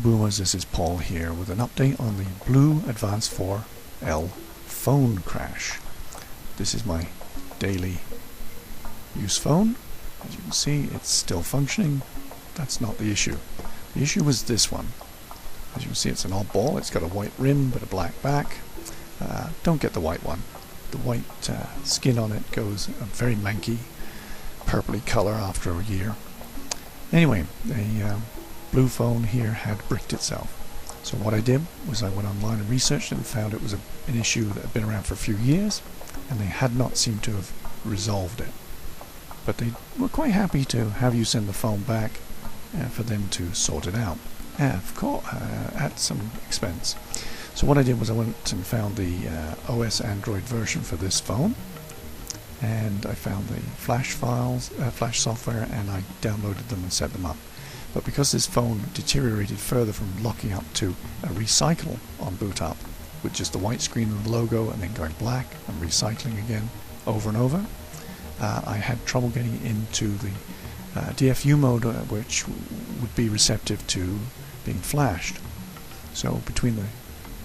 Boomers, this is Paul here with an update on the Blu Advance 4L phone crash. This is my daily use phone. As you can see, it's still functioning. That's not the issue. The issue was this one. As you can see, it's an oddball. It's got a white rim but a black back. Don't get the white one. The white skin on it goes a very manky purpley color after a year. Anyway, the Blue phone here had bricked itself. So what I did was I went online and researched it and found it was an issue that had been around for a few years, and they had not seemed to have resolved it. But they were quite happy to have you send the phone back for them to sort it out, of course, at some expense. So what I did was I went and found the OS Android version for this phone, and I found the flash files, flash software, and I downloaded them and set them up. But because this phone deteriorated further from locking up to a recycle on boot up, with just the white screen and the logo and then going black and recycling again over and over, I had trouble getting into the DFU mode, which would be receptive to being flashed. So between the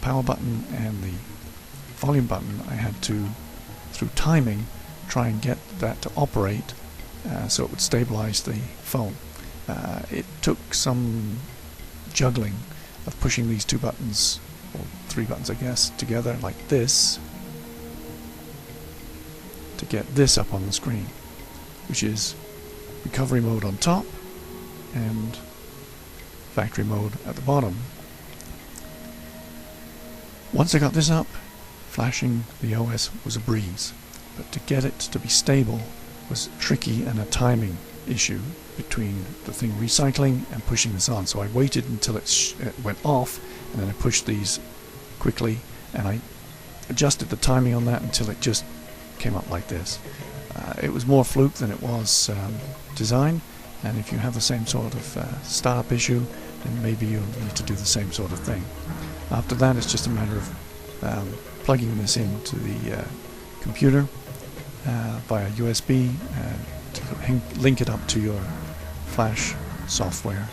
power button and the volume button, I had to, through timing, try and get that to operate so it would stabilize the phone. It took some juggling of pushing these two buttons, or three buttons I guess, together like this to get this up on the screen, which is recovery mode on top and factory mode at the bottom. Once I got this up, flashing the OS was a breeze, but to get it to be stable was tricky and a timing issue between the thing recycling and pushing this on. So I waited until it went off, and then I pushed these quickly, and I adjusted the timing on that until it just came up like this. It was more fluke than it was design, and if you have the same sort of startup issue, then maybe you'll need to do the same sort of thing. After that, it's just a matter of plugging this into the computer via USB to link it up to your flash software,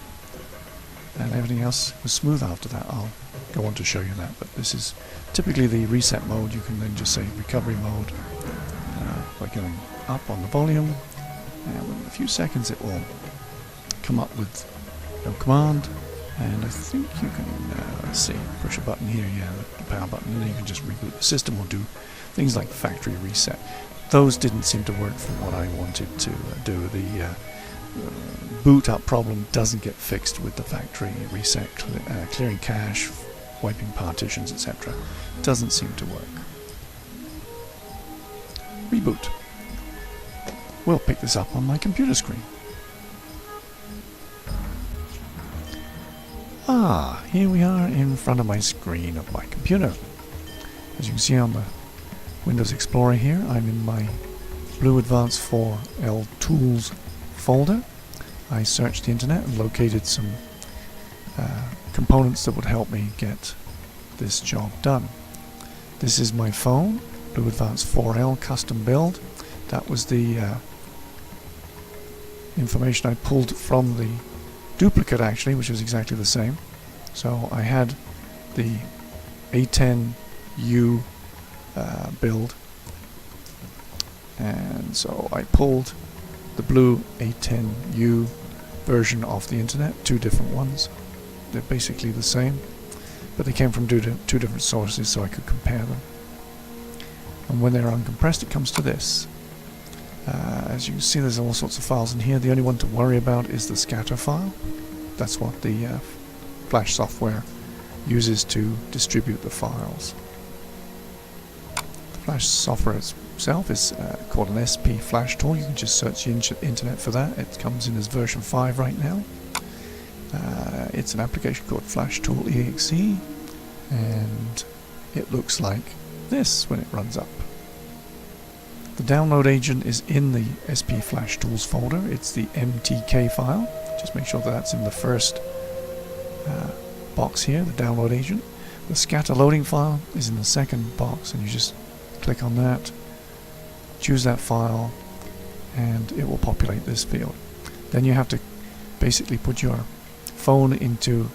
and everything else was smooth after that. I'll go on to show you that, but this is typically the reset mode. You can then just say recovery mode by going up on the volume, and within a few seconds it will come up with no command, and I think you can let's see, push a button here, yeah, the power button, and then you can just reboot the system or do things like factory reset. Those didn't seem to work for what I wanted to do. The boot up problem doesn't get fixed with the factory reset, clearing cache, wiping partitions, etc. Doesn't seem to work. Reboot. We'll pick this up on my computer screen. Here we are in front of my screen of my computer. As you can see on the Windows Explorer here, I'm in my Blu Advance 4L Tools folder. I searched the internet and located some components that would help me get this job done. This is my phone, Blu Advance 4L custom build. That was the information I pulled from the duplicate actually, which was exactly the same. So I had the A10U build, and so I pulled the Blu A10U version off the internet, two different ones. They're basically the same, but they came from two different sources, so I could compare them. And when they're uncompressed, it comes to this. As you can see, there's all sorts of files in here. The only one to worry about is the scatter file. That's what the flash software uses to distribute the files. The flash software itself is called an SP flash tool. You can just search the internet for that. It comes in as version 5 right now. It's an application called Flash Tool EXE, and it looks like this when it runs up. The download agent is in the SP Flash Tools folder. It's the MTK file. Just make sure that that's in the first box here, the download agent. The scatter loading file is in the second box, and you just click on that, choose that file, and it will populate this field. Then you have to basically put your phone into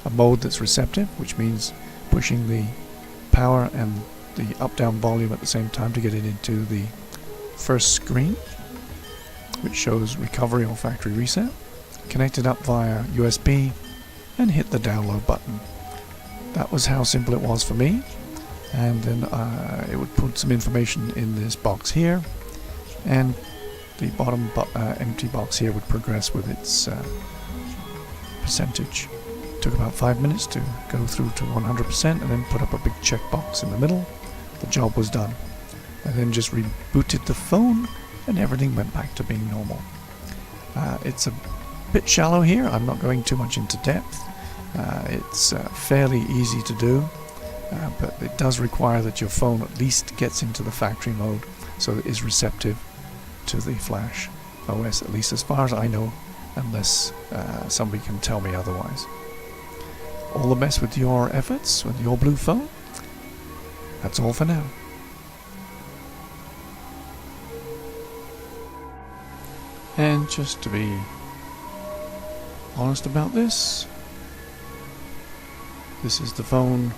a mode that's receptive, which means pushing the power and the up-down volume at the same time to get it into the first screen, which shows recovery or factory reset. Connect it up via USB and hit the download button. That was how simple it was for me. And then it would put some information in this box here, and the bottom empty box here would progress with its percentage. It took about 5 minutes to go through to 100% and then put up a big checkbox in the middle. The job was done. I then just rebooted the phone and everything went back to being normal. It's a bit shallow here. I'm not going too much into depth. It's fairly easy to do, but it does require that your phone at least gets into the factory mode so it is receptive to the Flash OS, at least as far as I know, unless somebody can tell me otherwise. All the best with your efforts with your Blu phone. That's all for now. And just to be honest about this is the phone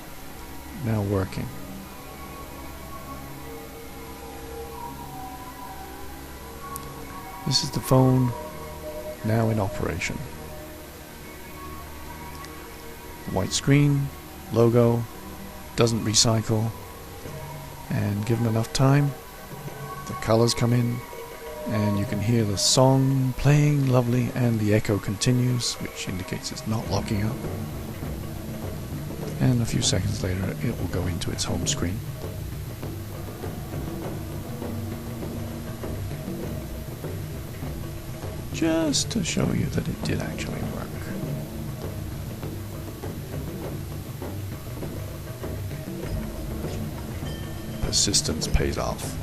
now working. This is the phone now in operation. White screen, logo, doesn't recycle, and given enough time, the colors come in, and you can hear the song playing lovely, and the echo continues, which indicates it's not locking up. And a few seconds later, it will go into its home screen. Just to show you that it did actually work. Persistence pays off.